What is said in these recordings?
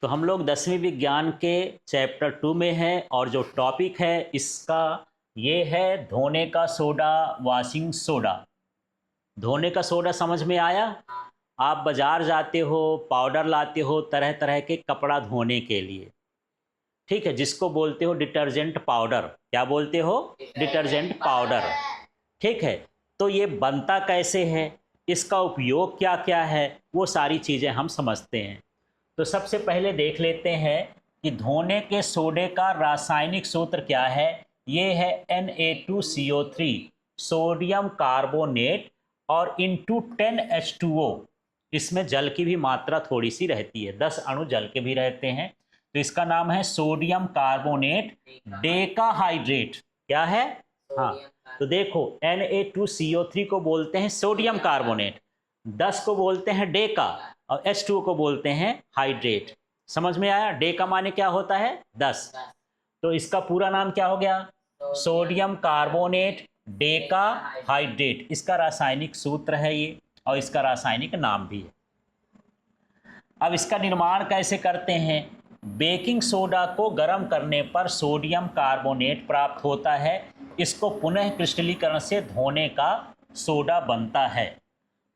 तो हम लोग 10वीं विज्ञान के चैप्टर 2 में हैं और जो टॉपिक है इसका ये है धोने का सोडा, वॉशिंग सोडा। धोने का सोडा समझ में आया? आप बाजार जाते हो, पाउडर लाते हो तरह तरह के कपड़ा धोने के लिए, ठीक है, जिसको बोलते हो डिटर्जेंट पाउडर। क्या बोलते हो? Detergent powder. ठीक है, तो ये बनता कैसे है, इसका उपयोग क्या क्या है, वो सारी चीज़ें हम समझते हैं। तो सबसे पहले देख लेते हैं कि धोने के सोडे का रासायनिक सूत्र क्या है। ये है Na2CO3, सोडियम कार्बोनेट और इंटू 10H2O। इसमें जल की भी मात्रा थोड़ी सी रहती है, 10 अणु जल के भी रहते हैं। तो इसका नाम है सोडियम कार्बोनेट डेकाहाइड्रेट। क्या है? हाँ, तो देखो Na2CO3 को बोलते हैं सोडियम कार्बोनेट, 10 को बोलते हैं डेका और H2O को बोलते हैं हाइड्रेट। समझ में आया? डेका माने क्या होता है? 10। तो इसका पूरा नाम क्या हो गया? Sodium carbonate Deka hydrate. इसका रासायनिक सूत्र है ये, और इसका रासायनिक नाम भी है। अब इसका निर्माण कैसे करते हैं? बेकिंग सोडा को गर्म करने पर सोडियम कार्बोनेट प्राप्त होता है। इसको पुनः क्रिस्टलीकरण से धोने का सोडा बनता है।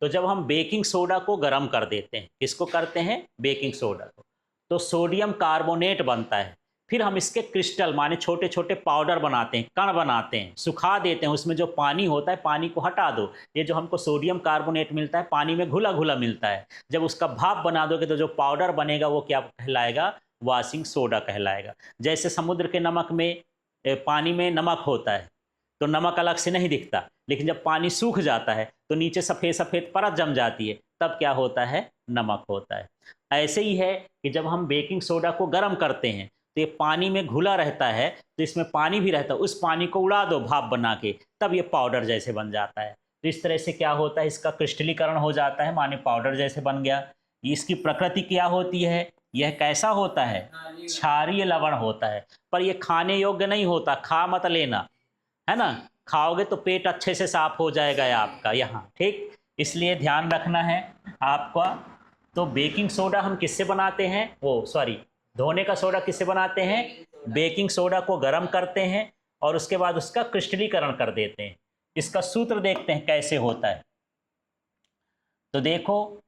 तो जब हम बेकिंग सोडा को गर्म कर देते हैं, किसको करते हैं? बेकिंग सोडा को, तो सोडियम कार्बोनेट बनता है। फिर हम इसके क्रिस्टल माने छोटे छोटे पाउडर बनाते हैं, कण बनाते हैं, सुखा देते हैं। उसमें जो पानी होता है, पानी को हटा दो। ये जो हमको सोडियम कार्बोनेट मिलता है, पानी में घुला घुला मिलता है। जब उसका भाप बना दोगे तो जो पाउडर बनेगा वो क्या कहलाएगा? वॉशिंग सोडा कहलाएगा। जैसे समुद्र के नमक में, पानी में नमक होता है तो नमक अलग से नहीं दिखता, लेकिन जब पानी सूख जाता है तो नीचे सफ़ेद सफ़ेद परत जम जाती है, तब क्या होता है? नमक होता है। ऐसे ही है कि जब हम बेकिंग सोडा को गर्म करते हैं तो ये पानी में घुला रहता है, तो इसमें पानी भी रहता है, उस पानी को उड़ा दो भाप बना के, तब ये पाउडर जैसे बन जाता है। तो इस तरह से क्या होता है? इसका क्रिस्टलीकरण हो जाता है, माने पाउडर जैसे बन गया। इसकी प्रकृति क्या होती है? यह कैसा होता है? क्षारीय लवण होता है, पर यह खाने योग्य नहीं होता। खा मत लेना, है ना? खाओगे तो पेट अच्छे से साफ हो जाएगा आपका यहाँ, ठीक? इसलिए ध्यान रखना है आपका। तो बेकिंग सोडा हम किससे बनाते हैं? वो सॉरी, धोने का सोडा किससे बनाते हैं? बेकिंग सोडा को गर्म करते हैं और उसके बाद उसका क्रिस्टलीकरण कर देते हैं। इसका सूत्र देखते हैं कैसे होता है। तो देखो,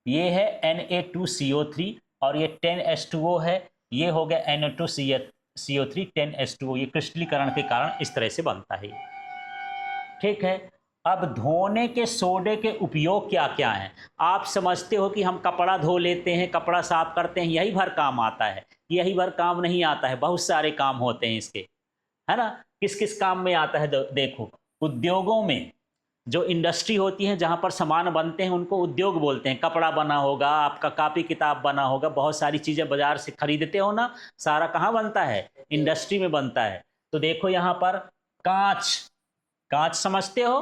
ये है Na2CO3 और ये 10H2O है। ये हो गया Na2CO3 10H2O। ये क्रिस्टलीकरण के कारण इस तरह से बनता है, ठीक है। अब धोने के सोडे के उपयोग क्या क्या हैं? आप समझते हो कि हम कपड़ा धो लेते हैं, कपड़ा साफ करते हैं, यही भर काम आता है? यही भर काम नहीं आता है, बहुत सारे काम होते हैं इसके, है ना? किस किस काम में आता है? देखो, उद्योगों में जो इंडस्ट्री होती है, जहाँ पर सामान बनते हैं, उनको उद्योग बोलते हैं। कपड़ा बना होगा, आपका कापी किताब बना होगा, बहुत सारी चीज़ें बाजार से खरीदते हो ना, सारा कहाँ बनता है? इंडस्ट्री में बनता है। तो देखो यहाँ पर कांच, कांच समझते हो,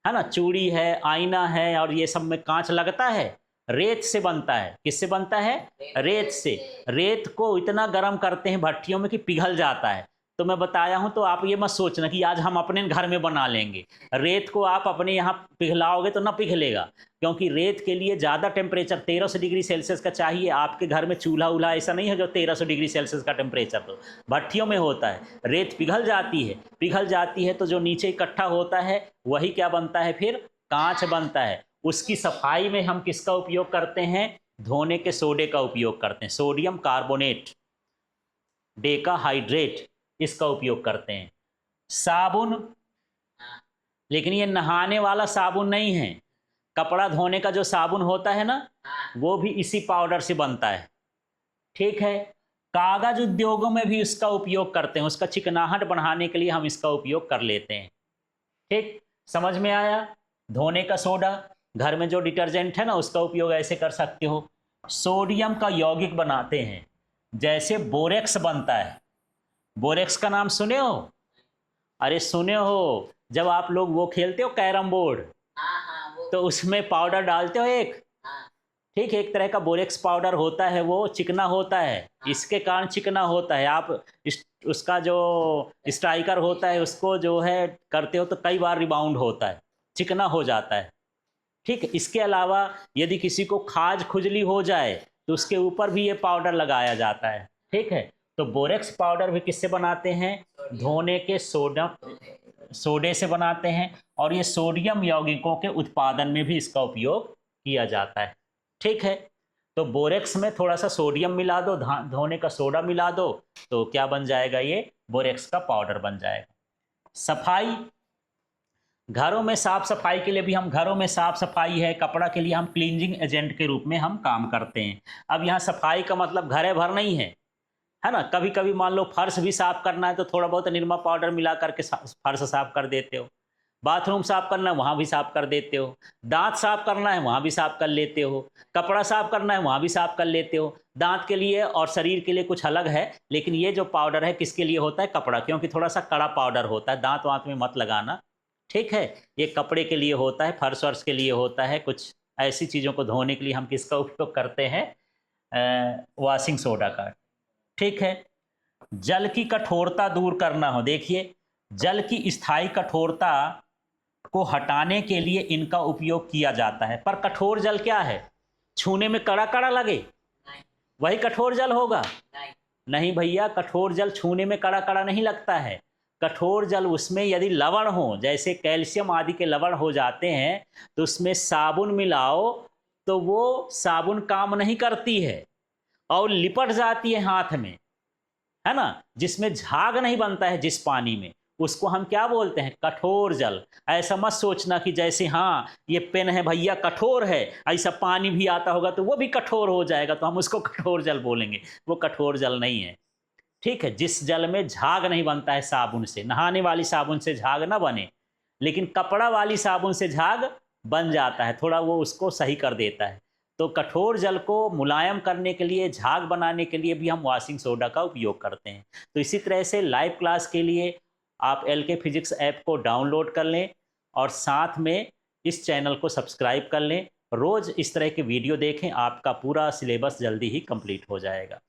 है ना? चूड़ी है, आईना है, और ये सब में कांच लगता है। रेत से बनता है। किससे बनता है? रेत से। रेत को इतना गर्म करते हैं भट्टियों में कि पिघल जाता है। तो मैं बताया हूं, तो आप ये मत सोचना कि आज हम अपने घर में बना लेंगे। रेत को आप अपने यहाँ पिघलाओगे तो ना पिघलेगा, क्योंकि रेत के लिए ज़्यादा टेम्परेचर 1300 डिग्री सेल्सियस का चाहिए। आपके घर में चूल्हा उल्हा ऐसा नहीं है जो 1300 डिग्री सेल्सियस का टेम्परेचर, तो भट्टियों में होता है। रेत पिघल जाती है, पिघल जाती है तो जो नीचे इकट्ठा होता है वही क्या बनता है? फिर कांच बनता है। उसकी सफाई में हम किसका उपयोग करते हैं? धोने के सोडे का उपयोग करते हैं, सोडियम कार्बोनेट डेकाहाइड्रेट, इसका उपयोग करते हैं। साबुन, लेकिन ये नहाने वाला साबुन नहीं है। कपड़ा धोने का जो साबुन होता है ना, वो भी इसी पाउडर से बनता है, ठीक है। कागज उद्योगों में भी इसका उपयोग करते हैं, उसका चिकनाहट बढ़ाने के लिए हम इसका उपयोग कर लेते हैं, ठीक। समझ में आया? धोने का सोडा, घर में जो डिटर्जेंट है ना, उसका उपयोग ऐसे कर सकते हो। सोडियम का यौगिक बनाते हैं, जैसे बोरेक्स बनता है। बोरेक्स का नाम सुने हो? अरे सुने हो, जब आप लोग वो खेलते हो कैरम बोर्ड, तो उसमें पाउडर डालते हो एक, ठीक है, एक तरह का बोरेक्स पाउडर होता है, वो चिकना होता है। इसके कारण चिकना होता है। आप उसका जो स्ट्राइकर होता है उसको जो है करते हो तो कई बार रिबाउंड होता है, चिकना हो जाता है, ठीक है। इसके अलावा यदि किसी को खाज खुजली हो जाए तो उसके ऊपर भी ये पाउडर लगाया जाता है। ठीक है, तो बोरेक्स पाउडर भी किससे बनाते हैं? धोने के सोडे से बनाते हैं, और ये सोडियम यौगिकों के उत्पादन में भी इसका उपयोग किया जाता है। ठीक है, तो बोरेक्स में थोड़ा सा सोडियम मिला दो, धोने का सोडा मिला दो, तो क्या बन जाएगा? ये बोरेक्स का पाउडर बन जाएगा। सफाई, घरों में साफ सफाई के लिए भी हम, घरों में साफ सफाई है, कपड़ा के लिए हम क्लींजिंग एजेंट के रूप में हम काम करते हैं। अब यहाँ सफाई का मतलब घरे भर नहीं है ना। कभी कभी मान लो फर्श भी साफ करना है तो थोड़ा बहुत निरमा पाउडर मिला करके फर्श साफ कर देते हो। बाथरूम साफ करना है वहाँ भी साफ कर देते हो। दांत साफ करना है वहाँ भी साफ कर लेते हो। कपड़ा साफ करना है वहाँ भी साफ कर लेते हो। दांत के लिए और शरीर के लिए कुछ अलग है, लेकिन ये जो पाउडर है किसके लिए होता है? कपड़ा, क्योंकि थोड़ा सा कड़ा पाउडर होता है, दांत वांत में मत लगाना। ठीक है, ये कपड़े के लिए होता है, फर्श वर्श के लिए होता है, कुछ ऐसी चीज़ों को धोने के लिए हम किसका उपयोग करते हैं? वॉशिंग सोडा का। ठीक है, जल की कठोरता दूर करना हो, देखिए जल की स्थायी कठोरता को हटाने के लिए इनका उपयोग किया जाता है। पर कठोर जल क्या है? छूने में कड़ा कड़ा लगे वही कठोर जल होगा? नहीं भैया, कठोर जल छूने में कड़ा कड़ा नहीं लगता है। कठोर जल उसमें यदि लवण हो, जैसे कैल्शियम आदि के लवण हो जाते हैं, तो उसमें साबुन मिलाओ तो वो साबुन काम नहीं करती है और लिपट जाती है हाथ में, है ना। जिसमें झाग नहीं बनता है जिस पानी में, उसको हम क्या बोलते हैं? कठोर जल। ऐसा मत सोचना कि जैसे हाँ ये पेन है भैया कठोर है, ऐसा पानी भी आता होगा तो वो भी कठोर हो जाएगा तो हम उसको कठोर जल बोलेंगे। वो कठोर जल नहीं है। ठीक है, जिस जल में झाग नहीं बनता है साबुन से, नहाने वाली साबुन से झाग ना बने, लेकिन कपड़ा वाली साबुन से झाग बन जाता है, थोड़ा वो उसको सही कर देता है। तो कठोर जल को मुलायम करने के लिए, झाग बनाने के लिए भी हम वॉशिंग सोडा का उपयोग करते हैं। तो इसी तरह से लाइव क्लास के लिए आप एलके फिजिक्स ऐप को डाउनलोड कर लें और साथ में इस चैनल को सब्सक्राइब कर लें। रोज़ इस तरह के वीडियो देखें, आपका पूरा सिलेबस जल्दी ही कंप्लीट हो जाएगा।